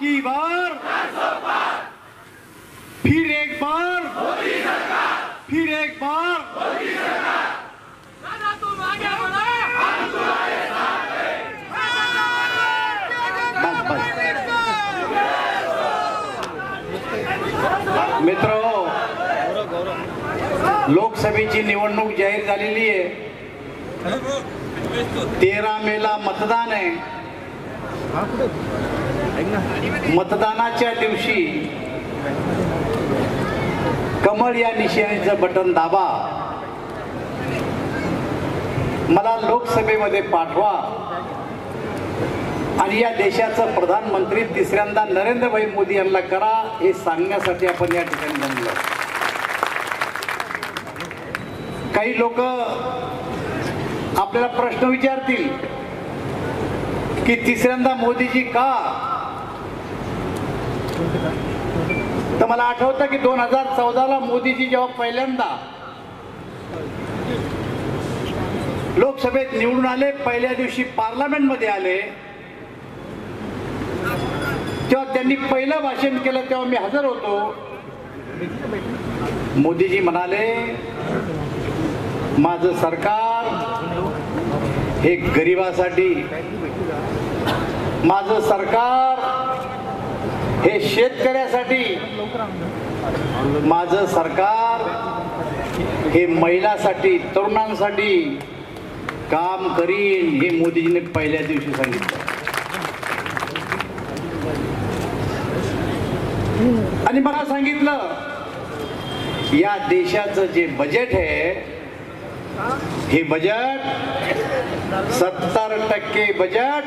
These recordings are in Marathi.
की बार फिर एक बार मोदी सरकार, फिर एक बार मोदी सरकार। दादा तुम आगे बढ़ो, हम तुम्हारे साथ हैं। मित्रो, लोकसभेची निवडणूक जाहीर झालेली आहे। 13 मेला मतदान आहे। मतदानाच्या दिवशी कमळ या निशाणीचं बटन दाबा, मला लोकसभेमध्ये पाठवा आणि या देशाचं प्रधानमंत्री तिसऱ्यांदा नरेंद्रभाई मोदी यांना करा हे सांगण्यासाठी आपण या ठिकाणी जमलो। काही लोक आपल्याला प्रश्न विचारतील की तिसऱ्यांदा मोदीजी का? तर मला आठवतं की 2014ला मोदीजी जेव्हा पहिल्यांदा लोकसभेत निवडून आले, पहिल्या दिवशी पार्लमेंटमध्ये आले, तेव्हा त्यांनी पहिलं भाषण केलं, तेव्हा मी हजर होतो। मोदीजी म्हणाले, माझं सरकार हे गरिबासाठी, माझं सरकार हे शेतकऱ्यासाठी, माझं सरकार हे महिलांसाठी, तरुणांसाठी काम करीन, हे मोदीजीने पहिल्या दिवशी सांगितलं। आणि मला सांगितलं, या देशाचं जे बजेट आहे हे बजेट 70% बजेट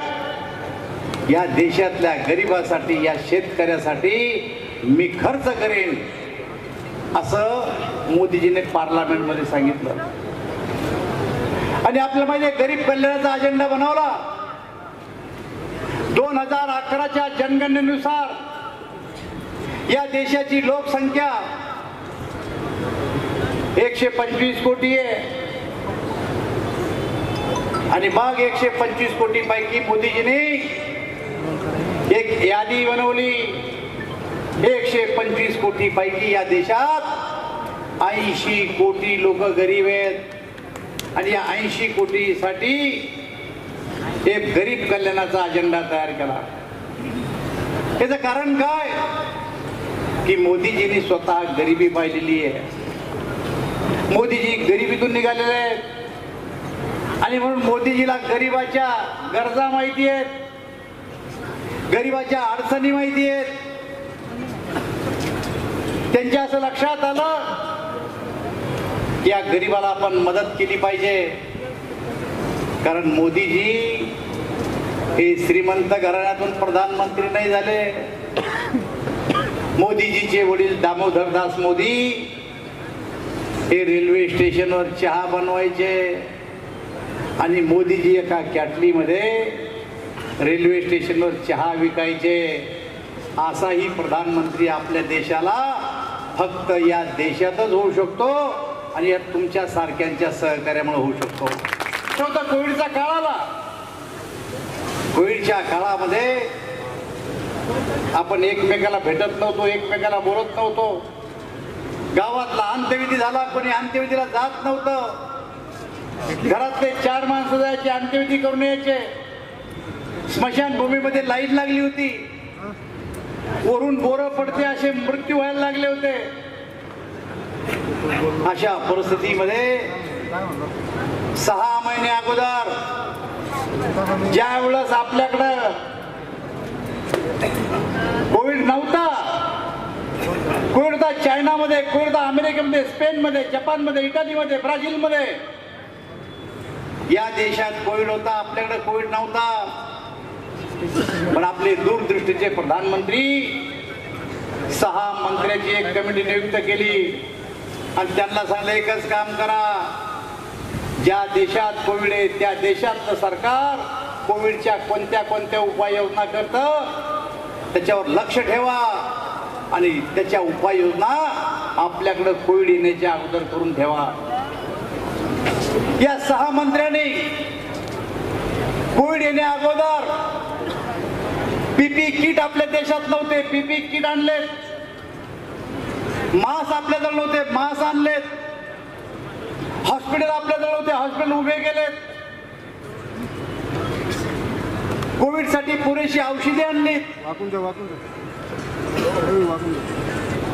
या देशातल्या गरिबासाठी, या शेतकऱ्यासाठी मी खर्च करेन, असं मोदीजीने पार्लमेंटमध्ये सांगितलं। आणि आपल्या माहिती आहे, गरीब कल्याणाचा अजेंडा बनवला। 2011च्या जनगणनेनुसार या देशाची लोकसंख्या 125 कोटी आहे आणि मग 125 कोटी पैकी मोदीजीने एक यादी बनवली। 125 कोटी पैकी या देशात 80 कोटी लोक गरीब आहेत आणि या 80 कोटीसाठी एक गरीब कल्याणाचा अजेंडा तयार केला। याचं कारण काय? की मोदीजींनी स्वतः गरिबी पाहिलेली आहे। मोदीजी गरिबीतून निघालेले आहेत आणि म्हणून मोदीजीला गरिबाच्या गरजा माहिती आहेत, गरिबाच्या अडचणी माहिती आहेत। त्यांच्या असं लक्षात आलं की या गरिबाला आपण मदत केली पाहिजे, कारण मोदीजी हे श्रीमंत घराण्यातून प्रधानमंत्री नाही झाले। मोदीजीचे वडील दामोदरदास मोदी हे रेल्वे स्टेशनवर चहा बनवायचे आणि मोदीजी एका कॅटलीमध्ये रेल्वे स्टेशनवर चहा विकायचे। असाही प्रधानमंत्री आपल्या देशाला फक्त या देशातच होऊ शकतो आणि या तुमच्या सारख्यांच्या सहकार्यामुळे होऊ शकतो। शेवटी कोविडचा काळ आला। कोविडच्या काळामध्ये आपण एकमेकाला भेटत नव्हतो, एकमेकाला बोलत नव्हतो। गावातला अंत्यविधी झाला, कोणी अंत्यविधीला जात नव्हतं। घरातले 4 माणसं जायचे, अंत्यविधी करून यायचे। स्मशानभूमीमध्ये लाईन लागली होती, वरून बोरं पडते असे मृत्यू व्हायला लागले होते। अशा परिस्थितीमध्ये 6 महिने अगोदर ज्या वेळेस आपल्याकडं कोविड नव्हता, कोविड होता चायनामध्ये, कोविड होता अमेरिकेमध्ये, स्पेनमध्ये, जपानमध्ये, इटालीमध्ये, ब्राझीलमध्ये, या देशात कोविड होता, आपल्याकडे कोविड नव्हता। पण आपले दूरदृष्टीचे प्रधानमंत्री 6 मंत्र्याची एक कमिटी नियुक्त केली आणि त्यांना सांगितलं, एकच काम करा, ज्या देशात कोविड आहे त्या देशातलं सरकार कोविडच्या कोणत्या कोणत्या उपाययोजना करतं त्याच्यावर लक्ष ठेवा आणि त्याच्या उपाययोजना आपल्याकडे कोविड येण्याच्या अगोदर करून ठेवा। या 6 मंत्र्यांनी कोविड येण्या अगोदर पीपी किट आपल्या देशात नव्हते, पीपी किट आणलेत. मास्क आपल्याजवळ नव्हते, मास्क आणलेत. हॉस्पिटल आपल्याजवळ नव्हते, हॉस्पिटल उभे केलेत. कोविड साठी पुरेशी औषधे आणलीत.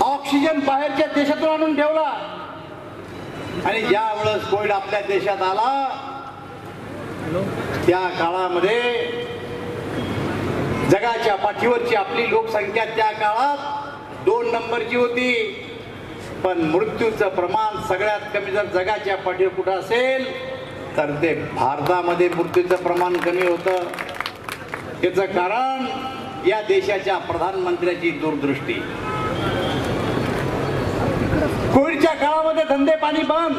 ऑक्सिजन बाहेरच्या देशातून आणून ठेवला. आणि ज्या वेळेस कोविड आपल्या देशात आला त्या काळामध्ये जगाच्या पाठीवरची आपली लोकसंख्या त्या काळात 2 नंबरची होती. पण मृत्यूचं प्रमाण सगळ्यात कमी जर जगाच्या पाठीवर कुठं असेल तर ते भारतामध्ये मृत्यूचं प्रमाण कमी होतं. याचं कारण या देशाच्या प्रधानमंत्र्याची दूरदृष्टी. कोविडच्या काळामध्ये धंदे पाणी बंद,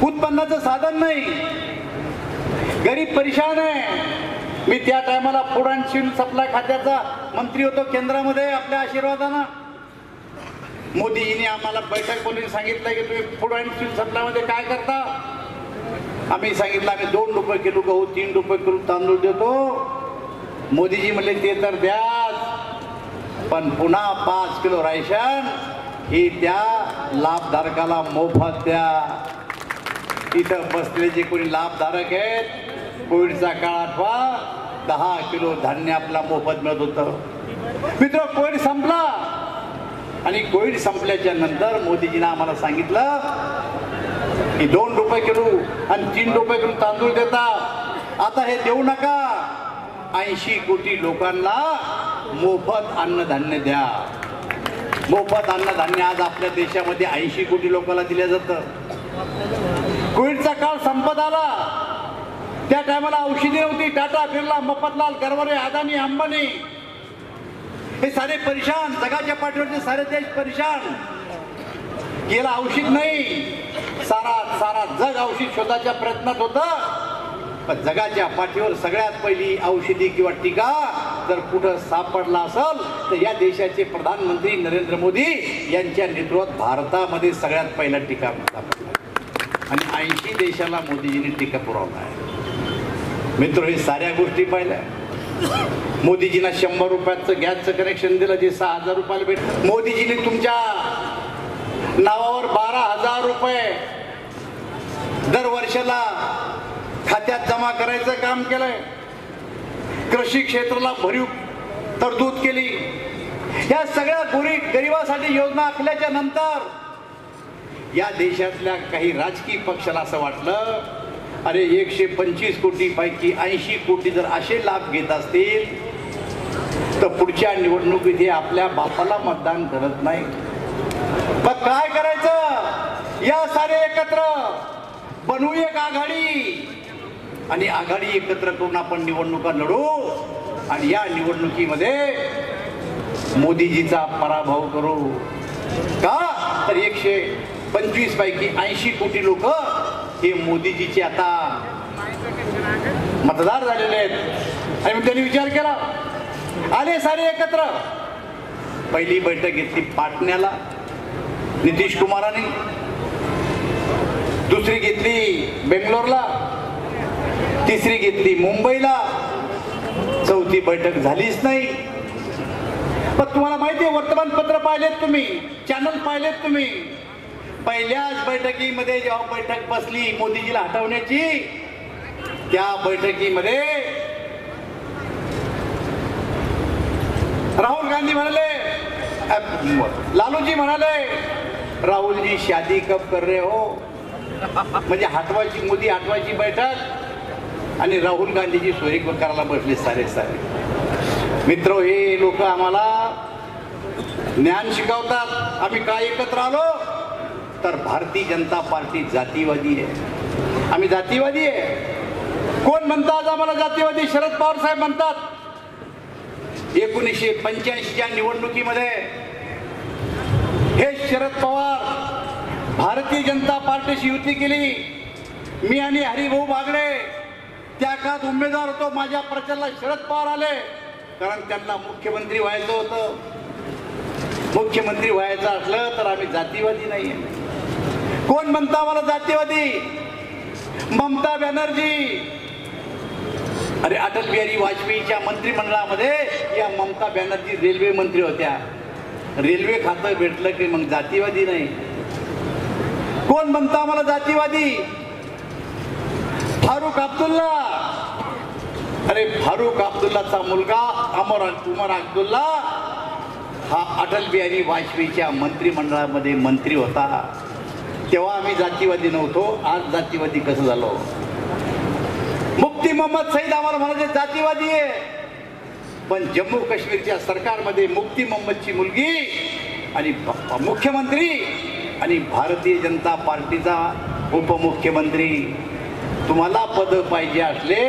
उत्पन्नाचं साधन नाही, गरीब परेशान आहे. मी त्या टायमाला फूड अँड सिव्हिल सप्लाय खात्याचा मंत्री होतो केंद्रामध्ये. आपल्या आशीर्वादानं मोदीजींनी आम्हाला बैठक बोलून सांगितलं की तुम्ही फूड अँड सिव्हिल सप्लायमध्ये काय करता. आम्ही सांगितलं आम्ही 2 रुपये किलो गहू, 3 रुपये किलो तांदूळ देतो. मोदीजी म्हणले ते तर द्याच, पण पुन्हा 5 किलो राशन ही त्या लाभधारकाला मोफत द्या. इथं बसलेले जे कोणी लाभधारक आहेत कोविडचा काळ आठवा, 10 किलो धान्य आपला मोफत मिळत होतं. मित्र, कोविड संपला आणि कोविड संपल्याच्या नंतर मोदीजींना आम्हाला सांगितलं की 2 रुपये किलो आणि 3 रुपये किलो तांदूळ देता, आता हे देऊ नका. 80 कोटी लोकांना मोफत अन्नधान्य द्या. मोफत अन्नधान्य आज आपल्या देशामध्ये 80 कोटी लोकांना दिलं जातं. कोविडचा काळ संपत आला त्या टायमाला औषधी नव्हती. टाटा, बिर्ला, मफतलाल, गरवरे, अदानी, अंबानी हे सारे परेशान. जगाच्या पाठीवरचे सारे देश परेशान. गेला औषध नाही, सारा जग औषध शोधाच्या प्रयत्नात होतं. पण जगाच्या पाठीवर सगळ्यात पहिली औषधी किंवा टीका जर कुठं सापडला असेल तर या देशाचे प्रधानमंत्री नरेंद्र मोदी यांच्या नेतृत्वात भारतामध्ये सगळ्यात पहिला टीका सापडला आणि 80 देशाला मोदीजींनी टीका पुरवला आहे. मित्र, हे साऱ्या गोष्टी पाहिल्या. मोदीजींना 100 रुपयाचं गॅसचं कनेक्शन दिलं जे 6000 रुपयाला भेटलं. मोदीजींनी तुमच्या नावावर 12,000 रुपये दर वर्षाला खात्यात जमा करायचं काम केलंय. कृषी क्षेत्राला भरीव तरतूद केली. या सगळ्या गरिबासाठी योजना आखल्याच्या नंतर या देशातल्या काही राजकीय पक्षाला असं वाटलं अरे 125 कोटी पैकी 80 कोटी जर असे लाभ घेत असतील तर पुढच्या निवडणुकीत हे आपल्या बापाला मतदान करत नाही. मग काय करायचं? या सारे एकत्र बनवू एक आघाडी आणि आघाडी एकत्र करून आपण निवडणुका लढू आणि या निवडणुकीमध्ये मोदीजीचा पराभव करू. का तर 125 पैकी 80 कोटी लोक हे मोदीजीचे आता मतदार झालेले आहेत. आणि मग त्यांनी विचार केला, आले सारे एकत्र. पहिली बैठक घेतली पाटण्याला नितीश कुमारांनी, दुसरी घेतली बेंगलोरला, तिसरी घेतली मुंबईला, चौथी बैठक झालीच नाही. पण तुम्हाला माहिती आहे, वर्तमानपत्र पाहिलेत तुम्ही, चॅनल पाहिलेत तुम्ही, पहिल्याच बैठकीमध्ये जेव्हा बैठक बसली मोदीजीला हटवण्याची, त्या बैठकीमध्ये राहुल गांधी म्हणाले, लालूजी म्हणाले राहुल जी शादी कब कर रहे हो. म्हणजे हटवायची, मोदी हटवायची बैठक आणि राहुल गांधीजी सोयी करायला बसले सारे. मित्र, हे लोक आम्हाला ज्ञान शिकवतात. आम्ही काय एकत्र आलो तर भारतीय जनता पार्टी जातीवादी आहे. आम्ही जातीवादी आहे. कोण म्हणतात आम्हाला जातीवादी? शरद पवार साहेब म्हणतात. 1985च्या निवडणुकीमध्ये हे शरद पवार भारतीय जनता पार्टीशी युती केली. मी आणि हरिभाऊ बागडे त्या काळात उमेदवार होतो. माझ्या प्रचाराला शरद पवार आले कारण त्यांना मुख्यमंत्री व्हायचं होतं. मुख्यमंत्री व्हायचं असलं तर आम्ही जातीवादी नाही. कोण म्हणता आम्हाला जातीवादी? ममता बॅनर्जी अरे अटल बिहारी वाजपेयीच्या मंत्रिमंडळामध्ये या ममता बॅनर्जी रेल्वे मंत्री होत्या. रेल्वे खातं भेटलं की मग जातीवादी नाही. कोण म्हणतं आम्हाला जातीवादी? फारुख अब्दुल्ला. अरे फारुख अब्दुल्लाचा मुलगा उमर अब्दुल्ला हा अटल बिहारी वाजपेयीच्या मंत्रिमंडळामध्ये मंत्री होता. तेव्हा आम्ही जातीवादी नव्हतो, आज जातीवादी कसं झालो? मुफ्ती मोहम्मद सईद आम्हाला म्हणाले जातीवादी आहे, पण जम्मू काश्मीरच्या सरकारमध्ये मुफ्ती मोहम्मदची मुलगी आणि मुख्यमंत्री आणि भारतीय जनता पार्टीचा उपमुख्यमंत्री. तुम्हाला पद पाहिजे असले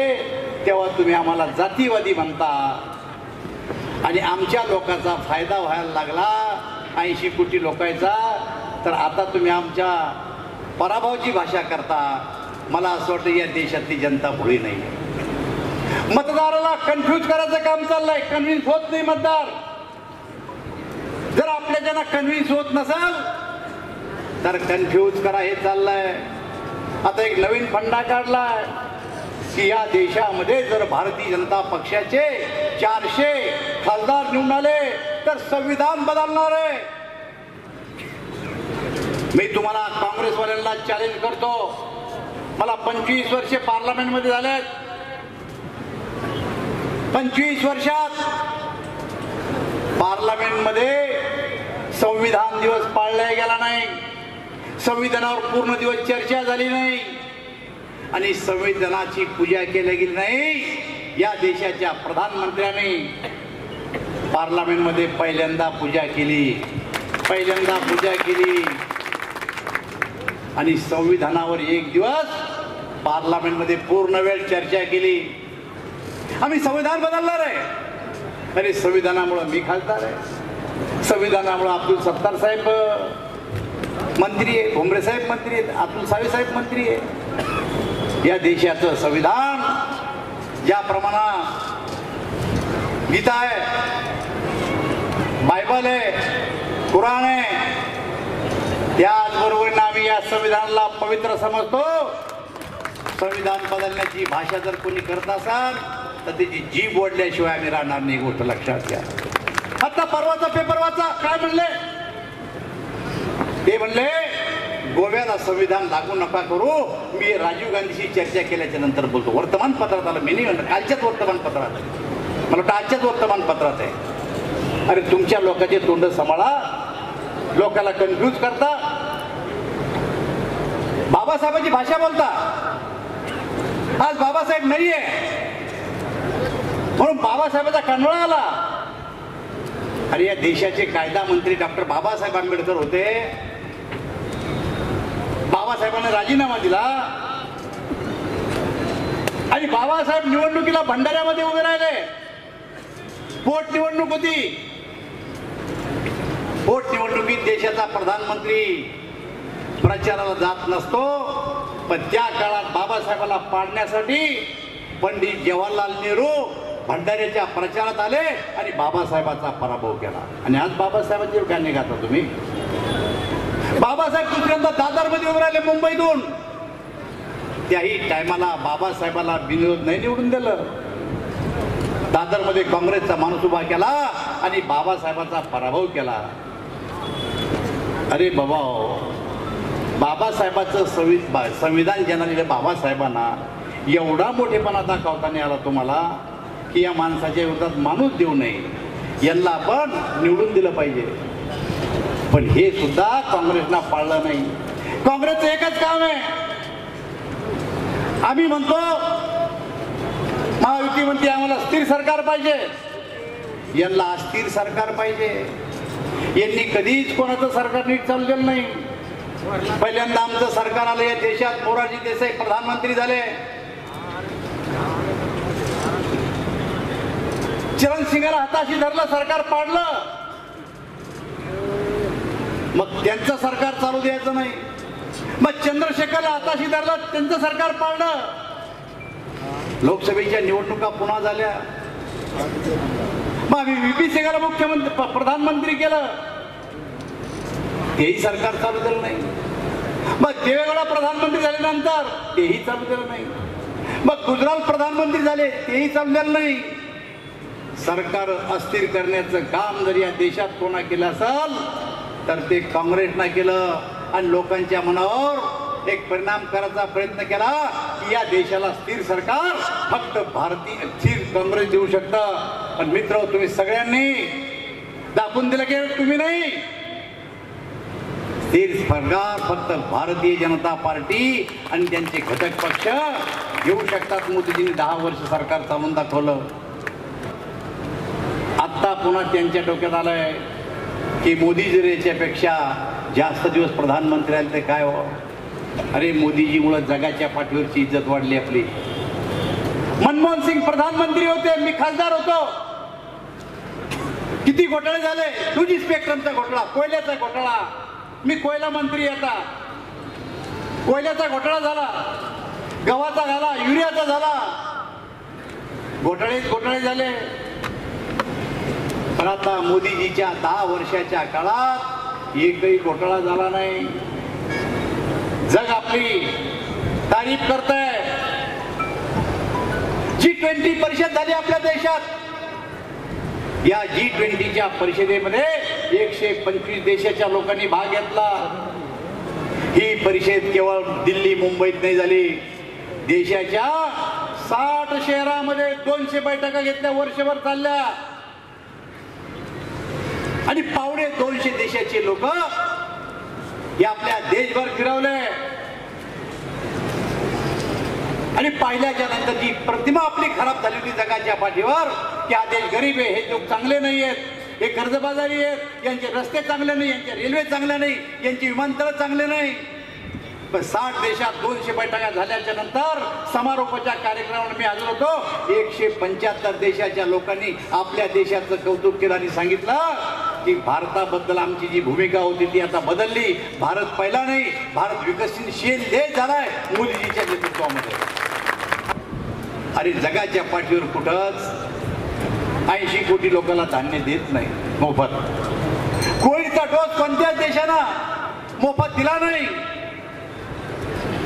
तेव्हा तुम्ही आम्हाला जातीवादी म्हणता आणि आमच्या लोकांचा फायदा व्हायला लागला 80 कोटी लोकांचा, तर आता तुम्ही आमच्या पराभवाची भाषा करता. मला असं वाटतं या देशातली जनता भोळी नाही. मतदाराला कन्फ्यूज करायचं काम चाललंय. कन्व्हिन्स होत नाही मतदार. जर आपल्याच्यानं कन्व्हिन्स होत नसेल तर कन्फ्यूज करा हे चाललंय. आता एक नवीन फंडा काढलाय की या देशामध्ये जर भारतीय जनता पक्षाचे 400 खासदार निवडून आले तर संविधान बदलणार आहे. मी तुम्हाला काँग्रेसवाल्यांना चॅलेंज करतो. मला 25 वर्षे पार्लमेंटमध्ये झालेत. 25 वर्षात पार्लमेंटमध्ये संविधान दिवस पाळला गेला नाही. संविधानावर पूर्ण दिवस चर्चा झाली नाही आणि संविधानाची पूजा केली गेली नाही. या देशाच्या प्रधानमंत्र्यांनी पार्लमेंटमध्ये पहिल्यांदा पूजा केली आणि संविधानावर एक दिवस पार्लमेंटमध्ये पूर्ण वेळ चर्चा केली. आम्ही संविधान बदलणार आहे. अरे संविधानामुळे मी खासदार आहे, संविधानामुळे अब्दुल सत्तार साहेब मंत्री आहे, भुमरे साहेब मंत्री आहेत, अब्दुल सावी साहेब मंत्री आहे. या देशाचं संविधान ज्या प्रमाणात गीता आहे, बायबल आहे, कुराण आहे, त्याचबरोबर आम्ही या संविधानाला पवित्र समजतो. संविधान बदलण्याची भाषा जर कोणी करत असाल तर त्याची जीभ ओढल्याशिवाय आम्ही राहणार नाही. गोष्ट लक्षात घ्या. आता परवाचा पेपर वाचा. काय म्हणले ते? म्हणले गोव्याला संविधान लागू नका करू. मी राजीव गांधीशी चर्चा केल्याच्या नंतर बोलतो. वर्तमानपत्रात आलं. मी नाही म्हणलं, कालच्याच वर्तमानपत्रात आहे. मला वाटतं आजच्याच वर्तमानपत्रात आहे. अरे तुमच्या लोकांचे तोंड सांभाळा. लोकांना कन्फ्यूज करता. बाबासाहेबांची भाषा बोलता. आज बाबासाहेब नाहीये म्हणून बाबासाहेबांचा कंटाळा आला. अरे या देशाचे कायदा मंत्री डॉक्टर बाबासाहेब आंबेडकर होते. बाबासाहेबांनी राजीनामा दिला आणि बाबासाहेब निवडणुकीला भंडाऱ्यामध्ये उभे राहिले. पोटनिवडणूक होती. पोटनिवडणुकीत देशाचा प्रधानमंत्री प्रचाराला जात नसतो, पण त्या काळात बाबासाहेबांना पाडण्यासाठी पंडित जवाहरलाल नेहरू भंडाऱ्याच्या प्रचारात आले आणि बाबासाहेबांचा पराभव केला. आणि आज बाबासाहेबांची गाणे गाता तुम्ही. बाबासाहेब दुसऱ्यांदा दादरमध्ये उभे राहिले मुंबईतून. त्याही टायमाला बाबासाहेबांना बिनविरोध नाही निवडून दिलं. दादरमध्ये काँग्रेसचा माणूस उभा केला आणि बाबासाहेबांचा पराभव केला. अरे बाबा, बाबासाहेबांचं संविधान ज्यांना दिलं बाबासाहेबांना एवढा मोठेपणा दाखवता नाही आला तुम्हाला की या माणसाच्या विरोधात माणूस देऊ नये. यांना आपण निवडून दिलं पाहिजे. पण हे सुद्धा काँग्रेसना पाळलं नाही. काँग्रेसचं एकच काम आहे. आम्ही म्हणतो महायुती म्हणते आम्हाला स्थिर सरकार पाहिजे. यांना अस्थिर सरकार पाहिजे. यांनी कधीच कोणाचं सरकार नीट चालू केलं नाही. पहिल्यांदा आमचं सरकार आलं या देशात. मोरारजी देसाई प्रधानमंत्री झाले. चरणसिंगाला हाताशी धरलं, सरकार पाडलं. मग त्यांचं सरकार चालू द्यायचं नाही. मग चंद्रशेखरला हाताशी धरलं, त्यांचं सरकार पाडलं. लोकसभेच्या निवडणुका पुन्हा झाल्या. मग आम्ही व्ही.पी. सिंगला मुख्यमंत्री प्रधानमंत्री केलं, तेही सरकार चालू केलं नाही. मग देवेगौडा प्रधानमंत्री झाल्यानंतर तेही चालू केलं नाही. मग गुजरात प्रधानमंत्री झाले तेही चाललेलं नाही. सरकार अस्थिर करण्याचं काम जर या देशात कोणा केलं असेल तर ते काँग्रेसनं केलं आणि लोकांच्या मनावर एक परिणाम करायचा प्रयत्न केला की या देशाला स्थिर सरकार फक्त भारतीय स्थिर काँग्रेस देऊ शकतं. पण मित्र, तुम्ही सगळ्यांनी दाखवून दिलं की तुम्ही नाही, स्थिर सरकार फक्त भारतीय जनता पार्टी आणि त्यांचे घटक पक्ष घेऊ शकतात. मोदीजींनी 10 वर्ष सरकार चालवून दाखवलं. आता पुन्हा त्यांच्या डोक्यात आलंय की मोदी जर याच्यापेक्षा जास्त दिवस प्रधानमंत्री आले तर काय हो. अरे, मोदीजीमुळे जगाच्या पाठीवरची इज्जत वाढली आपली. मनमोहन सिंग प्रधानमंत्री होते, मी खासदार होतो. किती घोटाळे झाले. 2G स्पेक्ट्रमचा घोटाळा, कोयल्याचा घोटाळा, मी कोयला मंत्री. आता कोयल्याचा घोटाळा झाला, गव्हाचा झाला, युरियाचा झाला, घोटाळे झाले. पण आता मोदीजीच्या 10 वर्षाच्या काळात एकही घोटाळा झाला नाही. जग आपली तारीफ करतंय. G20 परिषद झाली आपल्या देशात. या G20च्या परिषदेमध्ये 125 देशाच्या लोकांनी भाग घेतला. ही परिषद केवळ दिल्ली मुंबईत नाही झाली, देशाच्या 60 शहरामध्ये 200 बैठका घेतल्या, वर्षभर चालल्या. आणि पावणे 200 देशाचे लोक हे आपल्या देशभर फिरवले. आणि पाहिल्याच्या नंतर जी प्रतिमा आपली खराब झाली होती जगाच्या पाठीवर की हा देश गरीब आहे, हे लोक चांगले नाही आहेत, हे कर्जबाजारी आहेत, यांचे रस्ते चांगले नाही, यांचे रेल्वे चांगले नाही, यांची विमानतळ चांगले नाही. पण 60 देशात 200 बैठका झाल्याच्या नंतर समारोपाच्या कार्यक्रमाला मी हजर होतो. 175 देशाच्या लोकांनी आपल्या देशाचं कौतुक केलं आणि सांगितलं की भारताबद्दल आमची जी भूमिका होती ती आता बदलली. भारत पहिला नाही, भारत विकसनशील देश झालाय मोदीजीच्या नेतृत्वामध्ये. अरे, जगाच्या पाठीवर कुठंच 80 कोटी लोकांना धान्य देत नाही मोफत. कोविडचा डोस कोणत्याच देशानं मोफत दिला नाही.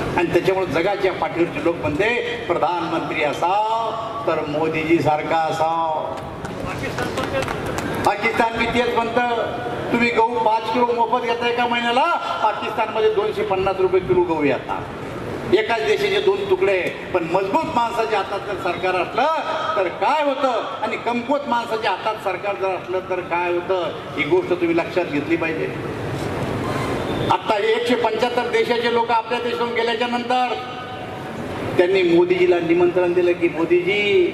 आणि त्याच्यामुळे जगाच्या पाठीवरचे लोक म्हणते प्रधानमंत्री असाव तर मोदीजी सारखा असाव. पाकिस्तान बी तेच म्हणतं. तुम्ही गहू 5 किलो मोफत घेताय का महिन्याला. पाकिस्तानमध्ये 250 रुपये किलो गहू येतात. एकाच देशाचे 2 तुकडे. पण मजबूत माणसाच्या हातात जर सरकार असलं तर काय होतं आणि कमकुवत माणसाच्या हातात सरकार जर असलं तर काय होतं, ही गोष्ट तुम्ही लक्षात घेतली पाहिजे. आता 175 देशाचे लोक आपल्या देशातून गेल्याच्या नंतर त्यांनी मोदीजीला निमंत्रण दिलं की मोदीजी,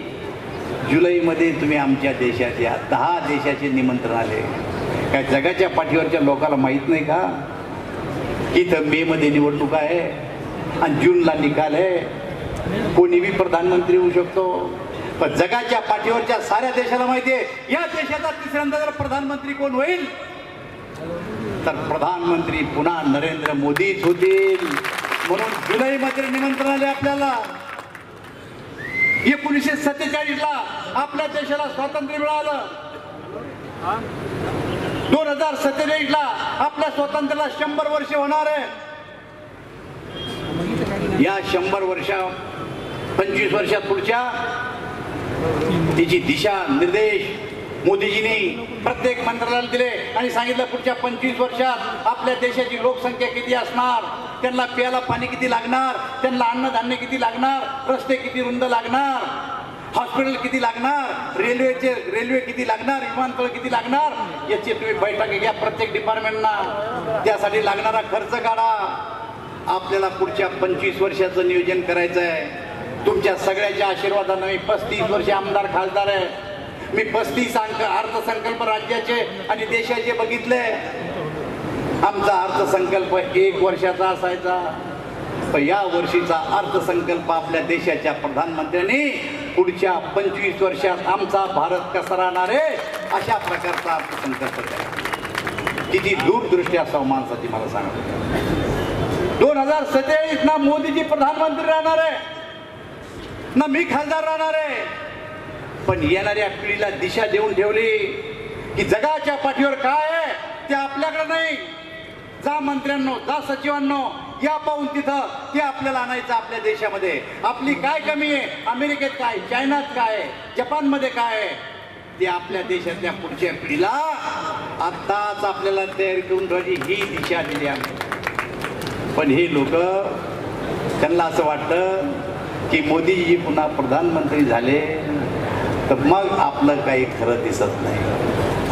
जुलैमध्ये तुम्ही आमच्या देशात या. 10 देशाचे निमंत्रण आले. काय जगाच्या पाठीवरच्या लोकांना माहित नाही का इथं मे मध्ये निवडणूक आहे आणि जूनला निकाल आहे. कोणी बी प्रधानमंत्री होऊ शकतो. पण जगाच्या पाठीवरच्या साऱ्या देशाला माहिती आहे या देशाचा तिसऱ्यांदा जर प्रधानमंत्री कोण होईल तर प्रधानमंत्री पुन्हा नरेंद्र मोदीच होतील. म्हणून जुलैमध्ये निमंत्रण आले आपल्याला. 1947 ला आपल्या देशाला स्वातंत्र्य मिळालं. 2047 ला आपल्या स्वातंत्र्याला 100 वर्ष होणार आहे. या 100 वर्षा 25 वर्षात पुढच्या तिची दिशा निर्देश मोदीजींनी प्रत्येक मंत्र्याला दिले आणि सांगितलं पुढच्या 25 वर्षात आपल्या देशाची लोकसंख्या किती असणार, त्यांना प्यायला पाणी किती लागणार, त्यांना अन्नधान्य किती लागणार, रस्ते किती रुंद लागणार, हॉस्पिटल किती लागणार, रेल्वे किती लागणार, विमानतळ किती लागणार, याची तुम्ही बैठक घ्या प्रत्येक डिपार्टमेंटना. त्यासाठी लागणारा खर्च काढा. आपल्याला पुढच्या 25 वर्षाचं नियोजन करायचं आहे. तुमच्या सगळ्याच्या आशीर्वादाने मी 35 वर्ष आमदार खासदार आहे. मी 35 अर्थसंकल्प राज्याचे आणि देशाचे बघितले. आमचा अर्थसंकल्प 1 वर्षाचा असायचा. पण या वर्षीचा अर्थसंकल्प आपल्या देशाच्या प्रधानमंत्र्यांनी पुढच्या 25 वर्षात आमचा भारत कसा राहणार आहे अशा प्रकारचा अर्थसंकल्प केला. किती दूरदृष्टी असावं माणसाची मला सांगा. 2047 ना मोदीजी प्रधानमंत्री राहणार आहे ना मी खासदार राहणार आहे. पण येणाऱ्या पिढीला दिशा देऊन ठेवली की जगाच्या पाठीवर काय आहे ते आपल्याकडे नाही. जा मंत्र्यांनो, जा सचिवांनो, या पाहून तिथं ते आपल्याला आणायचं आपल्या देशामध्ये. आपली काय कमी आहे, अमेरिकेत काय, चायनात काय, जपानमध्ये काय आहे, ते आपल्या देशातल्या पुढच्या पिढीला आत्ताच आपल्याला तयार करून ठेवायची ही दिशा दिली आम्ही. पण हे लोक, त्यांना असं वाटतं की मोदीजी पुन्हा प्रधानमंत्री झाले तर मग आपलं काही खरं दिसत नाही.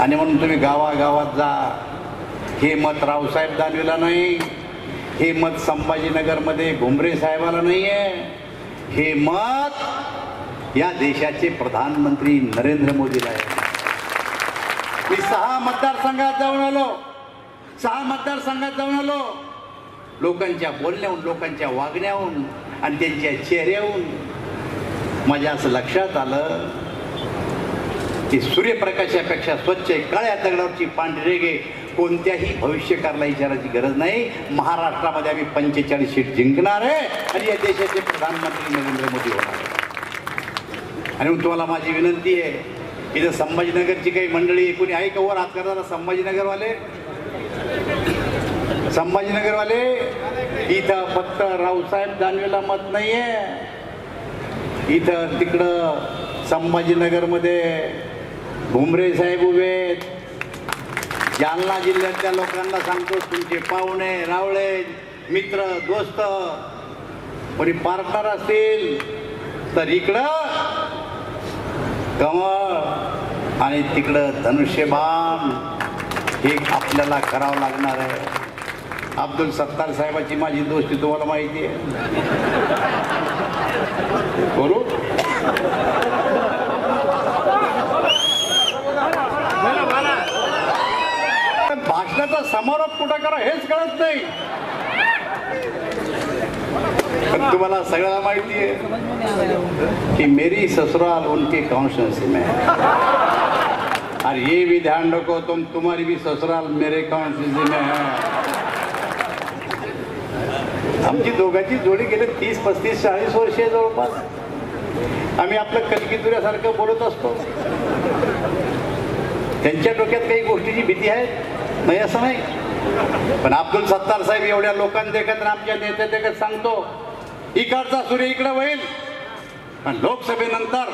आणि म्हणून तुम्ही गावागावात जा. हे मत रावसाहेब दानवेला नाही, हे मत संभाजीनगरमध्ये भुमरे साहेबाला नाही आहे, हे मत या देशाचे प्रधानमंत्री नरेंद्र मोदीला आहे. मी 6 मतदारसंघात जाऊन आलो. लोकांच्या बोलण्याहून, लोकांच्या वागण्याहून आणि त्यांच्या चेहऱ्याहून माझ्या असं लक्षात आलं की सूर्यप्रकाशापेक्षा स्वच्छ काळ्या दगडावरची पांढरी रेघे कोणत्याही भविष्यकाराला विचारायची गरज नाही. महाराष्ट्रामध्ये आम्ही 45 सीट जिंकणार आहे आणि या देशाचे प्रधानमंत्री नरेंद्र मोदी होणार आहे. आणि मग तुम्हाला माझी विनंती आहे, इथं संभाजीनगरची काही मंडळी कोणी आहे का वर हात करणारा? संभाजीनगरवाले इथं फक्त रावसाहेब दानवेला मत नाहीये. इथं तिकडं संभाजीनगरमध्ये भुमरे साहेब उभे आहेत. जालना जिल्ह्यातल्या लोकांना सांगतो, तुमचे पाहुणे, रावळे, मित्र, दोस्त कोणी पार्टनर असतील तर इकडं कमळ आणि तिकडं धनुष्यबाण हे आपल्याला करावं लागणार आहे. अब्दुल सत्तार साहेबाची माझी दोस्ती तुम्हाला माहिती आहे. करू भाषणाचा समारोप कुठं करा हेच कळत नाही. पण तुम्हाला सगळ्याला माहिती आहे की मेरी ससुराल उनके कॉन्स्टिट्यूंसी में है. और ये भी ध्यान रखो तुम्हारी भी ससुराल मेरे कॉन्स्टिट्यूंसी में है. आमची दोघांची जोडी गेले 30, 35, 40 वर्षे जवळपास. आम्ही आपलं कलगीतुऱ्यासारखं बोलत असतो. त्यांच्या डोक्यात काही गोष्टीची भीती आहे नाही असं नाही. पण अब्दुल सत्तार साहेब एवढ्या लोकांदेखत आमच्या नेत्या देखत सांगतो, इकडचा सूर्य इकडे होईल. पण लोकसभेनंतर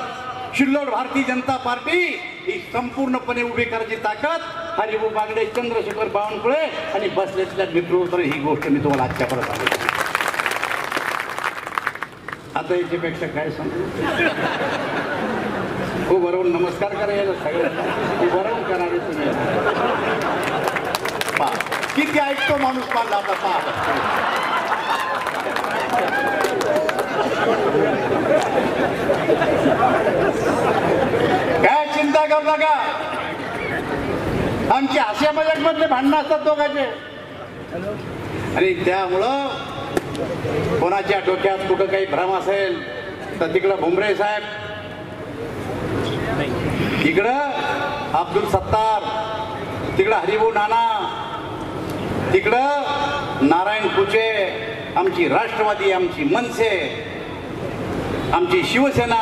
शिल्लोड भारतीय जनता पार्टी ही संपूर्णपणे उभी करायची ताकद हरिभाऊ बागडे, चंद्रशेखर बावनकुळे आणि बसलेल्या मित्र, ही गोष्ट मी तुम्हाला आजच्या परत सांगतो. आता याच्यापेक्षा काय सांगू? बरोबर नमस्कार करायला सगळ्यांना बरोबर करावे तुम्ही. किती ऐकतो माणूस पाहिला आता. काय चिंता करू नका. आमची हास्य मजाक मधले भांडणं असतात दोघांचे. आणि त्यामुळं कोणाच्या डोक्यात कुठं काही भ्रम असेल तर तिकडं भुमरे साहेब, तिकडं अब्दुल सत्तार, तिकडं हरिभाऊ नाना, तिकडं नारायण कुचे, आमची राष्ट्रवादी, आमची मनसे, आमची शिवसेना,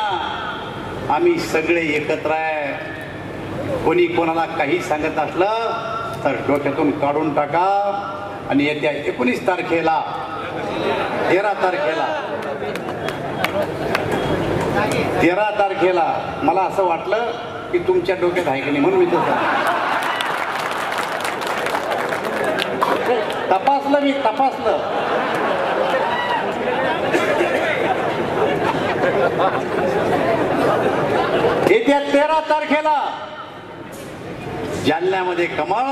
आम्ही सगळे एकत्र आहे. कोणी कोणाला काही सांगत असलं तर डोक्यातून काढून टाका. आणि येत्या 19 तारखेला 13 तारखेला मला असं वाटलं की तुमच्या डोक्यात आहे की नाही म्हणून मी तसं तपासलं. येत्या 13 तारखेला जालन्यामध्ये कमळ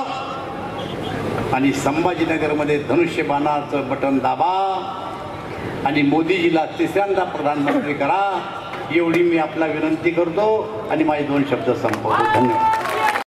आणि संभाजीनगरमध्ये धनुष्यबाणाचं बटन दाबा आणि मोदीजीला तिसऱ्यांदा प्रधानमंत्री करा, एवढी मी आपला विनंती करतो आणि माझे 2 शब्द संपवतो. धन्यवाद.